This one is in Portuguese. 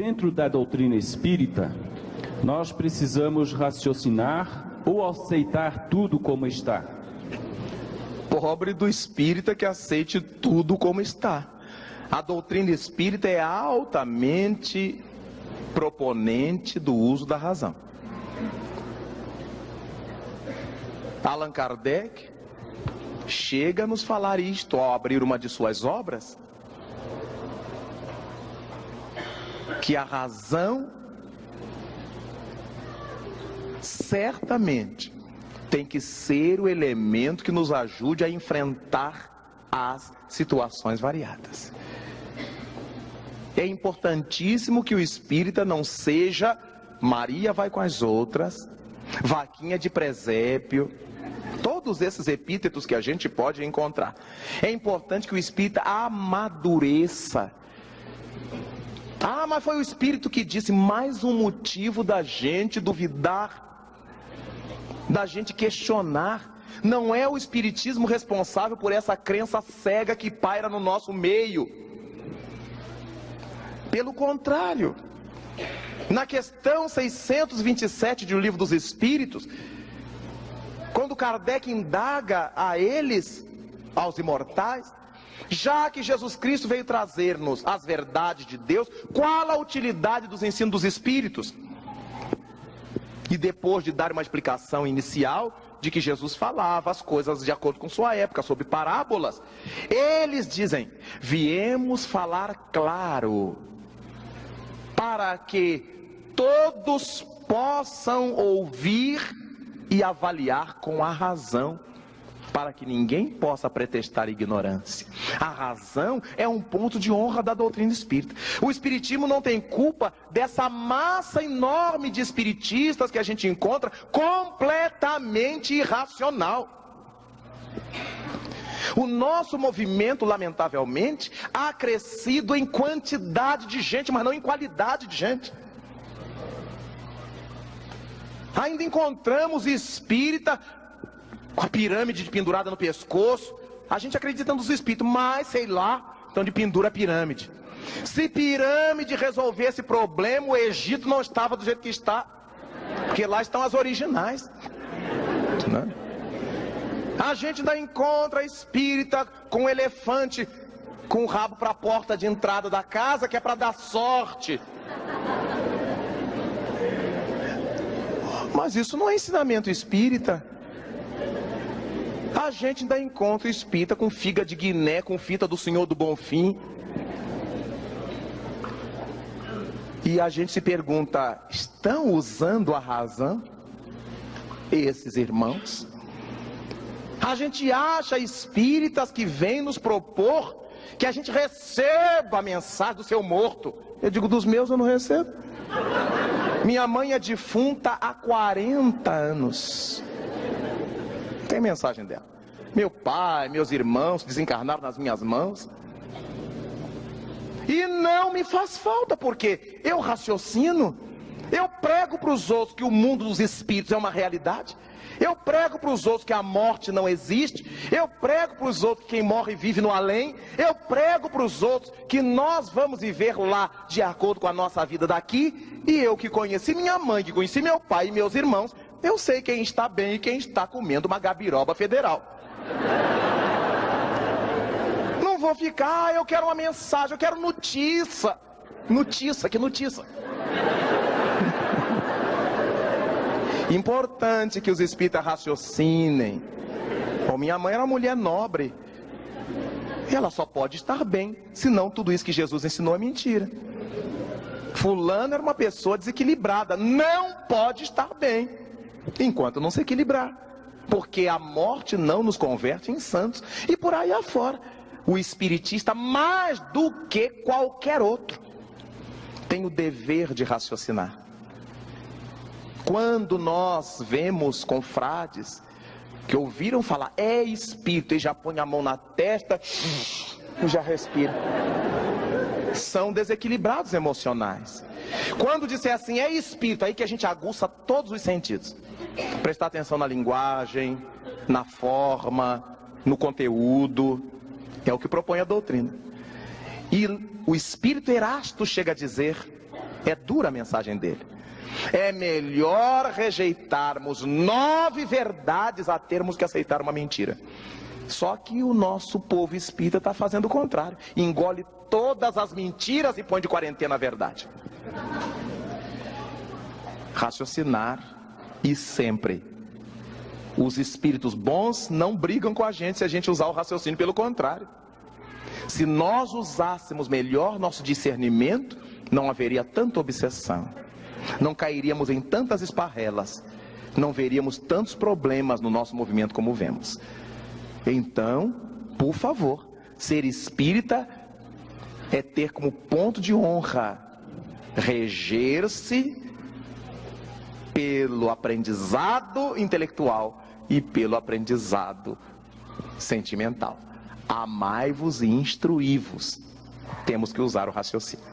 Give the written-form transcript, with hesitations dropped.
Dentro da doutrina espírita, nós precisamos raciocinar ou aceitar tudo como está? Pobre do espírita que aceite tudo como está. A doutrina espírita é altamente proponente do uso da razão. Allan Kardec chega a nos falar isto ao abrir uma de suas obras, que a razão certamente tem que ser o elemento que nos ajude a enfrentar as situações variadas. É importantíssimo que o espírita não seja Maria vai com as outras, vaquinha de presépio, todos esses epítetos que a gente pode encontrar. É importante que o espírita amadureça. Ah, mas foi o espírito que disse, mais um motivo da gente duvidar, da gente questionar. Não é o espiritismo responsável por essa crença cega que paira no nosso meio. Pelo contrário, na questão 627 de O Livro dos Espíritos, quando Kardec indaga a eles, aos imortais, já que Jesus Cristo veio trazer-nos as verdades de Deus, qual a utilidade dos ensinos dos Espíritos? E depois de dar uma explicação inicial de que Jesus falava as coisas de acordo com sua época, sobre parábolas, eles dizem, viemos falar claro, para que todos possam ouvir e avaliar com a razão, para que ninguém possa pretextar ignorância. A razão é um ponto de honra da doutrina espírita. O espiritismo não tem culpa dessa massa enorme de espiritistas que a gente encontra completamente irracional. O nosso movimento, lamentavelmente, ha crescido em quantidade de gente, mas não em qualidade de gente. Ainda encontramos espírita com a pirâmide pendurada no pescoço. A gente acredita nos espíritos, mas sei lá, estão de pendura a pirâmide. Se pirâmide resolver esse problema, o Egito não estava do jeito que está, porque lá estão as originais, né? A gente ainda encontra espírita com elefante com o rabo para a porta de entrada da casa, que é para dar sorte. Mas isso não é ensinamento espírita. A gente ainda encontra espírita com figa de Guiné, com fita do Senhor do Bonfim. E a gente se pergunta, estão usando a razão esses irmãos? A gente acha espíritas que vêm nos propor que a gente receba a mensagem do seu morto. Eu digo, dos meus eu não recebo. Minha mãe é defunta há 40 anos. Tem mensagem dela. Meu pai, meus irmãos desencarnaram nas minhas mãos. E não me faz falta, porque eu raciocino. Eu prego para os outros que o mundo dos espíritos é uma realidade. Eu prego para os outros que a morte não existe. Eu prego para os outros que quem morre vive no além. Eu prego para os outros que nós vamos viver lá de acordo com a nossa vida daqui. E eu que conheci minha mãe, que conheci meu pai e meus irmãos, eu sei quem está bem e quem está comendo uma gabiroba federal. Não vou ficar, eu quero uma mensagem, eu quero notícia. Notícia, que notícia? Importante que os espíritas raciocinem. Bom, minha mãe era uma mulher nobre. Ela só pode estar bem, senão tudo isso que Jesus ensinou é mentira. Fulano era uma pessoa desequilibrada, não pode estar bem enquanto não se equilibrar, porque a morte não nos converte em santos. E por aí afora, o espiritista, mais do que qualquer outro, tem o dever de raciocinar. Quando nós vemos confrades que ouviram falar, é espírito, e já põe a mão na testa e já respira, são desequilibrados emocionais. Quando disser assim, é espírito, aí que a gente aguça todos os sentidos. Prestar atenção na linguagem, na forma, no conteúdo, é o que propõe a doutrina. E o espírito Erasto chega a dizer É dura a mensagem dele. É melhor rejeitarmos 9 verdades a termos que aceitar uma mentira. Só que o nosso povo espírita está fazendo o contrário. Engole todas as mentiras e põe de quarentena a verdade. Raciocinar, e sempre. Os espíritos bons não brigam com a gente se a gente usar o raciocínio, pelo contrário. Se nós usássemos melhor nosso discernimento, não haveria tanta obsessão, não cairíamos em tantas esparrelas, não veríamos tantos problemas no nosso movimento como vemos. Então, por favor, ser espírita é ter como ponto de honra reger-se pelo aprendizado intelectual e pelo aprendizado sentimental. Amai-vos e instruí-vos. Temos que usar o raciocínio.